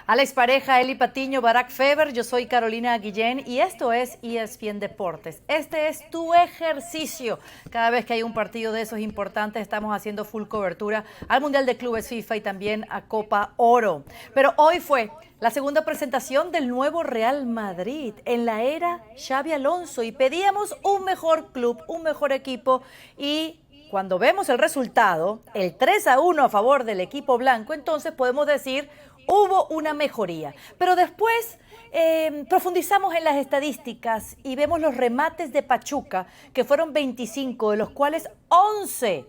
Alex Pareja, Eli Patiño, Barack Feber, yo soy Carolina Guillén y esto es ESPN Deportes. Este es tu ejercicio. Cada vez que hay un partido de esos importantes estamos haciendo full cobertura al Mundial de Clubes FIFA y también a Copa Oro. Pero hoy fue la segunda presentación del nuevo Real Madrid en la era Xabi Alonso y pedíamos un mejor club, un mejor equipo y cuando vemos el resultado, el 3-1 a favor del equipo blanco, entonces podemos decir hubo una mejoría. Pero después profundizamos en las estadísticas y vemos los remates de Pachuca, que fueron 25, de los cuales 11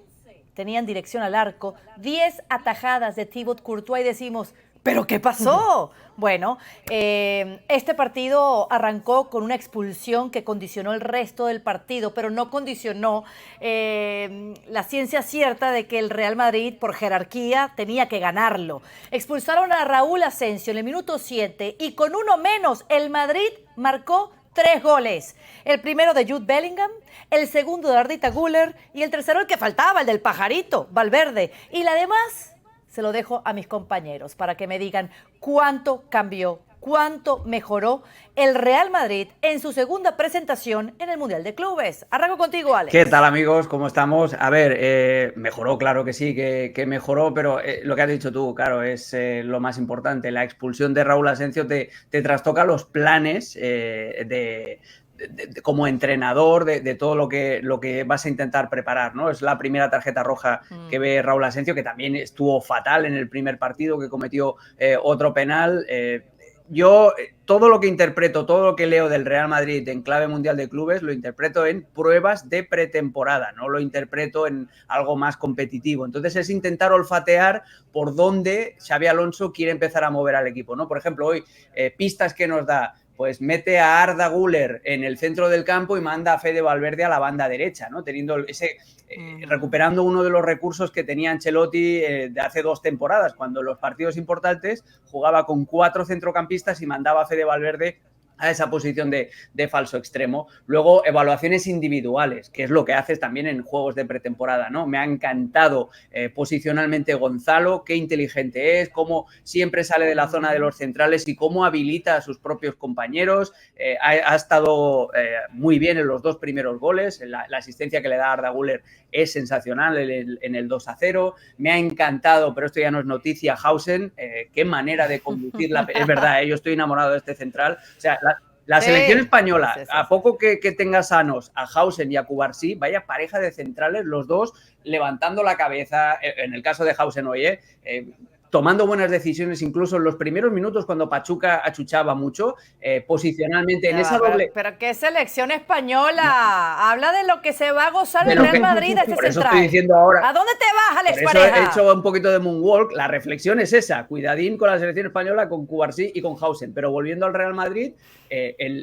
tenían dirección al arco, 10 atajadas de Thibaut Courtois y decimos, ¿pero qué pasó? Bueno, este partido arrancó con una expulsión que condicionó el resto del partido, pero no condicionó la ciencia cierta de que el Real Madrid, por jerarquía, tenía que ganarlo. Expulsaron a Raúl Asensio en el minuto 7 y con uno menos el Madrid marcó 3 goles. El primero de Jude Bellingham, el segundo de Ardita Güler y el tercero el que faltaba, el del pajarito, Valverde. Y la demás se lo dejo a mis compañeros para que me digan cuánto cambió, cuánto mejoró el Real Madrid en su segunda presentación en el Mundial de Clubes. Arranco contigo, Alex. ¿Qué tal, amigos? ¿Cómo estamos? A ver, mejoró, claro que sí, que mejoró, pero lo que has dicho tú, claro, es lo más importante. La expulsión de Raúl Asensio te trastoca los planes como entrenador de todo lo que vas a intentar preparar, ¿no? Es la primera tarjeta roja que ve Raúl Asensio, que también estuvo fatal en el primer partido, que cometió otro penal. Yo todo lo que interpreto, todo lo que leo del Real Madrid en clave mundial de clubes, lo interpreto en pruebas de pretemporada, no lo interpreto en algo más competitivo. Entonces es intentar olfatear por dónde Xabi Alonso quiere empezar a mover al equipo, ¿no? Por ejemplo, hoy pistas que nos da, pues mete a Arda Güler en el centro del campo y manda a Fede Valverde a la banda derecha, ¿no? Teniendo recuperando uno de los recursos que tenía Ancelotti de hace 2 temporadas, cuando en los partidos importantes jugaba con 4 centrocampistas y mandaba a Fede Valverde a esa posición de falso extremo. Luego, evaluaciones individuales, que es lo que haces también en juegos de pretemporada, ¿no? Me ha encantado posicionalmente Gonzalo, qué inteligente es, cómo siempre sale de la zona de los centrales y cómo habilita a sus propios compañeros. Ha estado muy bien en los 2 primeros goles. La asistencia que le da Arda Güler es sensacional en el 2-0. Me ha encantado, pero esto ya no es noticia, Hausen, qué manera de conducirla. Es verdad, yo estoy enamorado de este central. O sea, la selección española, a poco que tenga sanos a Hausen y a Cubarsí, vaya pareja de centrales, los dos levantando la cabeza, en el caso de Hausen hoy, tomando buenas decisiones incluso en los primeros minutos cuando Pachuca achuchaba mucho, posicionalmente en esa doble... Pero qué selección española, habla de lo que se va a gozar el Real Madrid de este por eso central. estoy diciendo ahora, ¿A dónde te vas, Alex por eso Pareja? he hecho un poquito de moonwalk, la reflexión es esa, cuidadín con la selección española, con Cubarsí y con Hausen, pero volviendo al Real Madrid,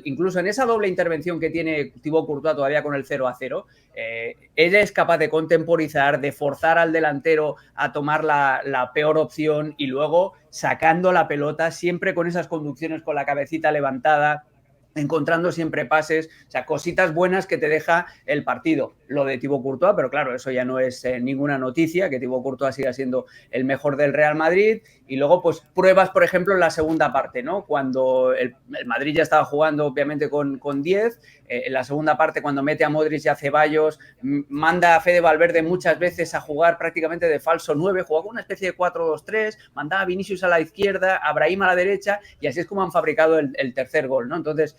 incluso en esa doble intervención que tiene Thibaut Courtois todavía con el 0-0, él es capaz de contemporizar, de forzar al delantero a tomar la peor opción y luego sacando la pelota, siempre con esas conducciones con la cabecita levantada, encontrando siempre pases, o sea, cositas buenas que te deja el partido. Lo de Thibaut Courtois, pero claro, eso ya no es ninguna noticia, que Thibaut Courtois siga siendo el mejor del Real Madrid. Y luego, pues, pruebas, por ejemplo, en la segunda parte, ¿no? Cuando el Madrid ya estaba jugando, obviamente, con 10, en la segunda parte, cuando mete a Modric y a Ceballos, manda a Fede Valverde muchas veces a jugar prácticamente de falso 9, jugaba una especie de 4-2-3, mandaba a Vinicius a la izquierda, a Brahim a la derecha, y así es como han fabricado el tercer gol, ¿no? Entonces,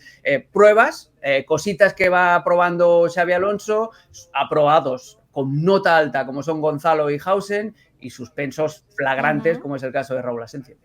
pruebas, cositas que va probando Xabi Alonso, aprobados con nota alta como son Gonzalo y Hausen, y suspensos flagrantes como es el caso de Raúl Asensio.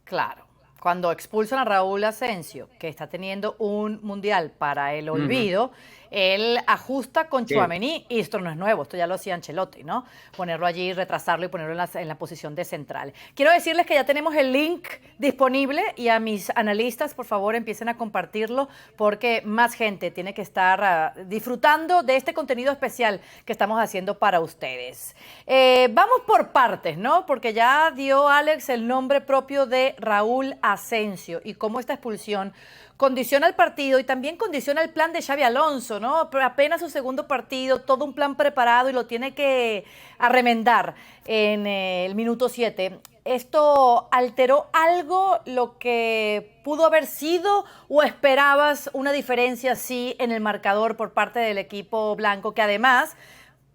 Claro, cuando expulsan a Raúl Asensio, que está teniendo un mundial para el olvido, él ajusta con Tchouaméni, y esto no es nuevo, esto ya lo hacía Ancelotti, ¿no? Ponerlo allí, retrasarlo y ponerlo en la posición de central. Quiero decirles que ya tenemos el link disponible y a mis analistas, por favor, empiecen a compartirlo porque más gente tiene que estar disfrutando de este contenido especial que estamos haciendo para ustedes. Vamos por partes, ¿no? Porque ya dio Alex el nombre propio de Raúl Asensio y cómo esta expulsión condiciona el partido y también condiciona el plan de Xabi Alonso, ¿no? Pero apenas su segundo partido, todo un plan preparado y lo tiene que arremendar en el minuto 7. ¿Esto alteró algo lo que pudo haber sido o esperabas una diferencia así en el marcador por parte del equipo blanco, que además,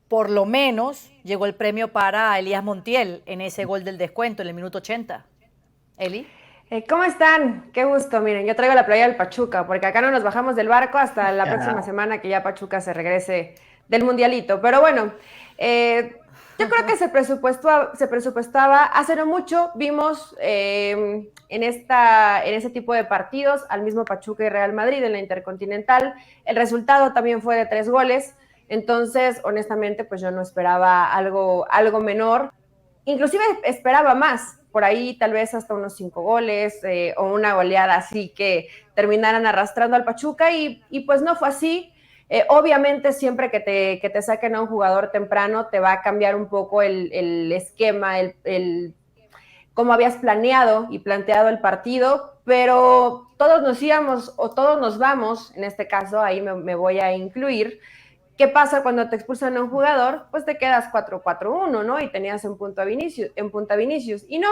por lo menos, llegó el premio para Elías Montiel en ese gol del descuento en el minuto 80? Eli. ¿Cómo están? Qué gusto. Miren, yo traigo la playa del Pachuca, porque acá no nos bajamos del barco hasta la próxima semana que ya Pachuca se regrese del Mundialito. Pero bueno, yo creo que se presupuestaba hace no mucho. Vimos en ese tipo de partidos al mismo Pachuca y Real Madrid en la Intercontinental. El resultado también fue de 3 goles. Entonces, honestamente, pues yo no esperaba algo menor. Inclusive esperaba más, por ahí tal vez hasta unos 5 goles o una goleada así que terminaran arrastrando al Pachuca y pues no fue así. Obviamente siempre que te saquen a un jugador temprano te va a cambiar un poco el esquema, cómo habías planeado y planteado el partido, pero todos nos íbamos o todos nos vamos, en este caso ahí me voy a incluir. ¿Qué pasa cuando te expulsan a un jugador? Pues te quedas 4-4-1, ¿no? Y tenías en punta Vinicius. Y no,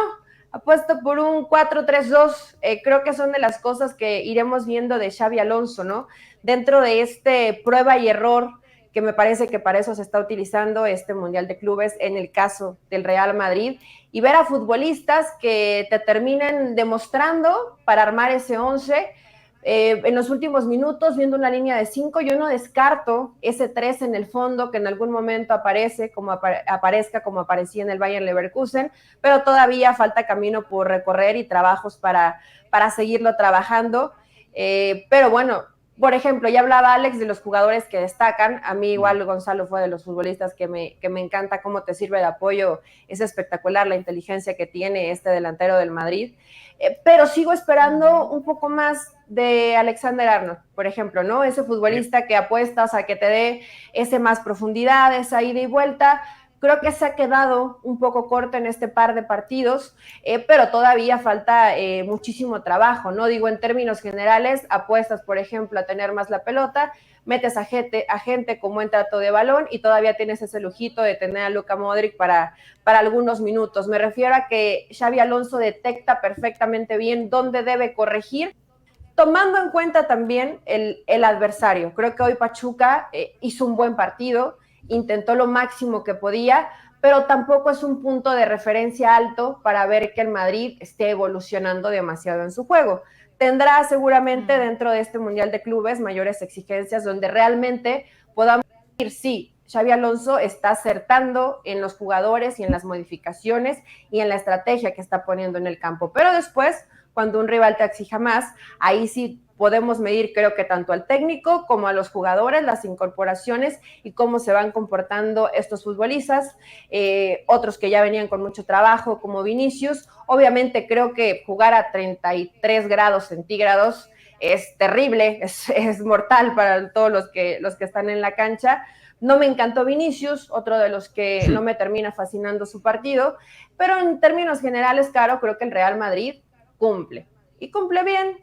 apuesto por un 4-3-2. Creo que son de las cosas que iremos viendo de Xabi Alonso, ¿no? Dentro de este prueba y error, que me parece que para eso se está utilizando este Mundial de Clubes en el caso del Real Madrid, y ver a futbolistas que te terminen demostrando para armar ese 11. En los últimos minutos, viendo una línea de 5, yo no descarto ese 3 en el fondo que en algún momento aparezca como aparecía en el Bayern Leverkusen, pero todavía falta camino por recorrer y trabajos para seguirlo trabajando. Pero bueno, por ejemplo, ya hablaba Alex de los jugadores que destacan. A mí igual Gonzalo fue de los futbolistas que me encanta cómo te sirve de apoyo. Es espectacular la inteligencia que tiene este delantero del Madrid. Pero sigo esperando un poco más de Alexander Arnold, por ejemplo, ¿no? Ese futbolista que apuestas a que te dé ese más profundidad, esa ida y vuelta. Creo que se ha quedado un poco corto en este par de partidos, pero todavía falta muchísimo trabajo, ¿no? Digo, en términos generales, apuestas, por ejemplo, a tener más la pelota, metes a gente con buen trato de balón y todavía tienes ese lujito de tener a Luka Modric para algunos minutos. Me refiero a que Xabi Alonso detecta perfectamente bien dónde debe corregir, tomando en cuenta también el adversario. Creo que hoy Pachuca hizo un buen partido, intentó lo máximo que podía, pero tampoco es un punto de referencia alto para ver que el Madrid esté evolucionando demasiado en su juego. Tendrá seguramente dentro de este Mundial de Clubes mayores exigencias donde realmente podamos decir, sí, Xabi Alonso está acertando en los jugadores y en las modificaciones y en la estrategia que está poniendo en el campo. Pero después, cuando un rival te exija más, ahí sí podemos medir, creo que tanto al técnico como a los jugadores, las incorporaciones y cómo se van comportando estos futbolistas, otros que ya venían con mucho trabajo, como Vinicius. Obviamente creo que jugar a 33 grados centígrados es terrible, es mortal para todos los que están en la cancha. No me encantó Vinicius, otro de los que no me termina fascinando su partido, pero en términos generales, Caro, creo que el Real Madrid cumple, y cumple bien,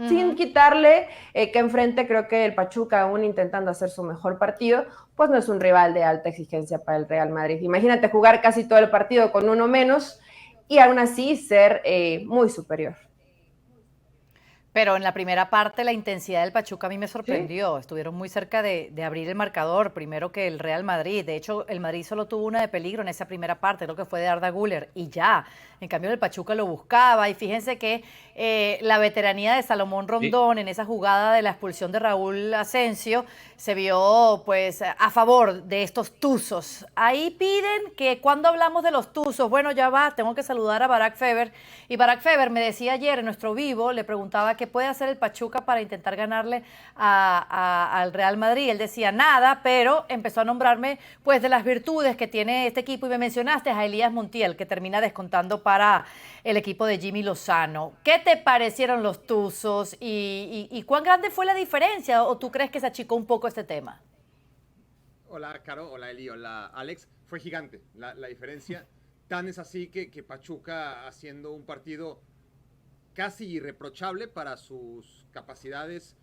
sin quitarle que enfrente creo que el Pachuca, aún intentando hacer su mejor partido, pues no es un rival de alta exigencia para el Real Madrid. Imagínate jugar casi todo el partido con uno menos y aún así ser muy superior. Pero en la primera parte la intensidad del Pachuca a mí me sorprendió. ¿Sí? Estuvieron muy cerca de abrir el marcador, primero que el Real Madrid. De hecho, el Madrid solo tuvo una de peligro en esa primera parte, creo que fue de Arda Güler, y ya. En cambio, el Pachuca lo buscaba. Y fíjense que la veteranía de Salomón Rondón en esa jugada de la expulsión de Raúl Asensio se vio pues a favor de estos tuzos. Ahí piden que cuando hablamos de los tuzos, bueno, ya va, tengo que saludar a Barak Feber. Y Barak Feber me decía ayer en nuestro vivo, le preguntaba qué puede hacer el Pachuca para intentar ganarle al Real Madrid. Él decía nada, pero empezó a nombrarme pues de las virtudes que tiene este equipo y me mencionaste a Elías Montiel, que termina descontando para el equipo de Jimmy Lozano. ¿Qué te parecieron los tuzos y cuán grande fue la diferencia o tú crees que se achicó un poco este tema? Hola, Caro, hola Eli, hola Alex. Fue gigante la diferencia. Tan es así que Pachuca haciendo un partido casi irreprochable para sus capacidades,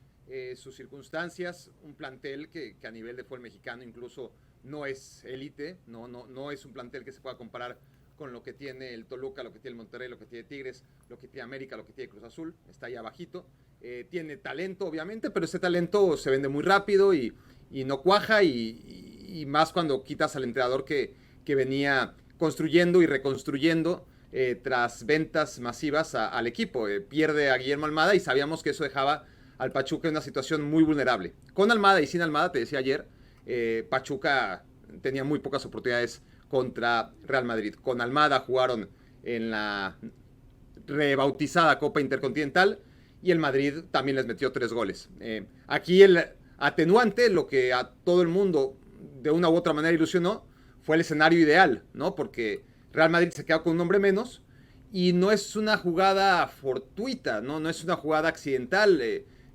sus circunstancias, un plantel que a nivel de fútbol mexicano incluso no es élite, no es un plantel que se pueda comparar con lo que tiene el Toluca, lo que tiene el Monterrey, lo que tiene Tigres, lo que tiene América, lo que tiene Cruz Azul, está ahí abajito. Tiene talento, obviamente, pero ese talento se vende muy rápido y no cuaja, y más cuando quitas al entrenador que venía construyendo y reconstruyendo tras ventas masivas al equipo. Pierde a Guillermo Almada y sabíamos que eso dejaba al Pachuca en una situación muy vulnerable. Con Almada y sin Almada, te decía ayer, Pachuca tenía muy pocas oportunidades contra Real Madrid. Con Almada jugaron en la rebautizada Copa Intercontinental y el Madrid también les metió 3 goles. Aquí el atenuante, lo que a todo el mundo de una u otra manera ilusionó, fue el escenario ideal, ¿no? Porque Real Madrid se quedó con un hombre menos y no es una jugada fortuita, no es una jugada accidental,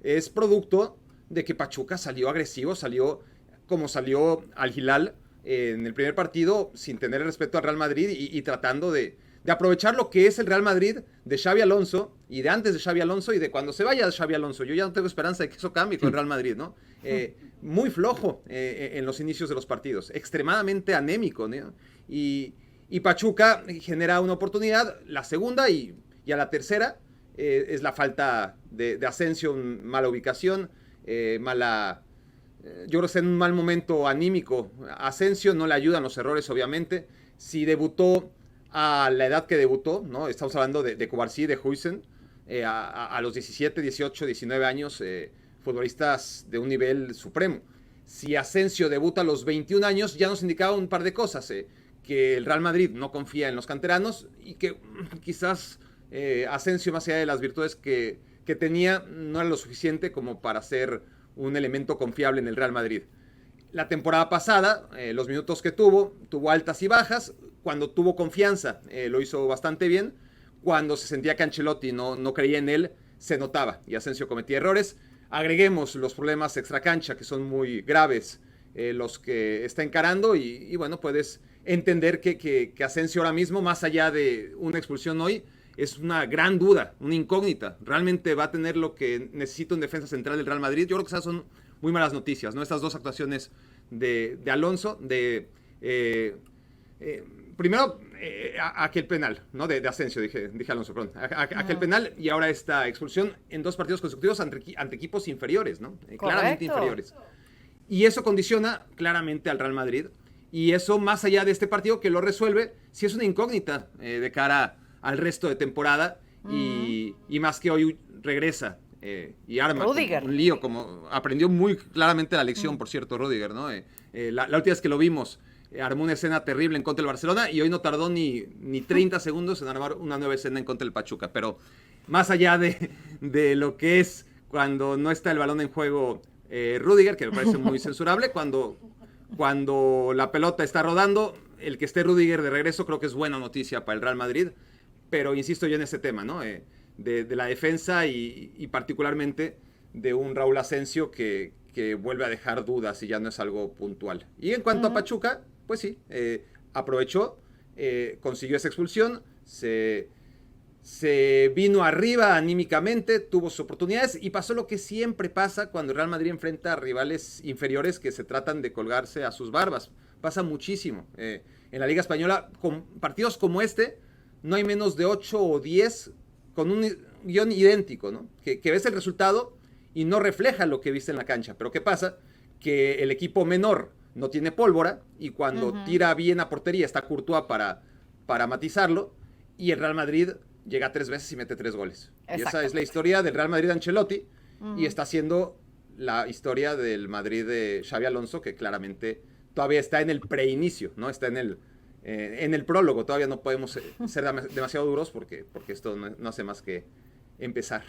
es producto de que Pachuca salió agresivo, salió como salió Al Hilal en el primer partido, sin tener el respeto al Real Madrid y tratando de aprovechar lo que es el Real Madrid de Xabi Alonso y de antes de Xabi Alonso y de cuando se vaya Xabi Alonso. Yo ya no tengo esperanza de que eso cambie con el Real Madrid, ¿no? Muy flojo en los inicios de los partidos, extremadamente anémico, ¿no? Y Pachuca genera una oportunidad, la segunda y a la tercera es la falta de Asensio, mala ubicación, yo creo que está en un mal momento anímico. Asensio no le ayudan los errores, obviamente. Si debutó a la edad que debutó, ¿no? Estamos hablando de Cubarsí, de Huijsen, a los 17, 18, 19 años, futbolistas de un nivel supremo. Si Asensio debuta a los 21 años, ya nos indicaba un par de cosas, que el Real Madrid no confía en los canteranos y que quizás Asensio, más allá de las virtudes que tenía, no era lo suficiente como para ser un elemento confiable en el Real Madrid. La temporada pasada, los minutos que tuvo altas y bajas. Cuando tuvo confianza, lo hizo bastante bien. Cuando se sentía que Ancelotti no creía en él, se notaba y Asensio cometía errores. Agreguemos los problemas extracancha, que son muy graves, los que está encarando, y bueno, puedes entender que Asensio ahora mismo, más allá de una expulsión hoy, es una gran duda, una incógnita. ¿Realmente va a tener lo que necesita un defensa central del Real Madrid? Yo creo que esas son muy malas noticias, ¿no? Estas dos actuaciones de Alonso, primero aquel penal, ¿no? De Asensio, dije Alonso, perdón. Aquel penal y ahora esta expulsión en 2 partidos consecutivos ante equipos inferiores, ¿no? Claramente inferiores. Y eso condiciona claramente al Real Madrid. Y eso, más allá de este partido que lo resuelve, sí es una incógnita de cara al resto de temporada. Y más que hoy regresa y arma un lío, como aprendió muy claramente la lección, por cierto, Rüdiger, ¿no? La última vez que lo vimos, armó una escena terrible en contra del Barcelona y hoy no tardó ni 30 segundos en armar una nueva escena en contra del Pachuca. Pero más allá de lo que es cuando no está el balón en juego, Rüdiger, que me parece muy censurable, cuando la pelota está rodando, el que esté Rüdiger de regreso creo que es buena noticia para el Real Madrid. Pero insisto yo en ese tema, ¿no? De la defensa y particularmente de un Raúl Asensio que vuelve a dejar dudas y ya no es algo puntual. Y en cuanto a Pachuca, pues sí, aprovechó, consiguió esa expulsión, se vino arriba anímicamente, tuvo sus oportunidades y pasó lo que siempre pasa cuando el Real Madrid enfrenta a rivales inferiores que se tratan de colgarse a sus barbas. Pasa muchísimo. En la Liga Española, con partidos como este, no hay menos de 8 o 10 con un guión idéntico, ¿no? Que ves el resultado y no refleja lo que viste en la cancha. Pero ¿qué pasa? Que el equipo menor no tiene pólvora y cuando tira bien a portería está Courtois para matizarlo, y el Real Madrid llega 3 veces y mete 3 goles. Y esa es la historia del Real Madrid de Ancelotti y está siendo la historia del Madrid de Xabi Alonso, que claramente todavía está en el preinicio, ¿no? Está en el prólogo. Todavía no podemos ser demasiado duros porque esto no hace más que empezar.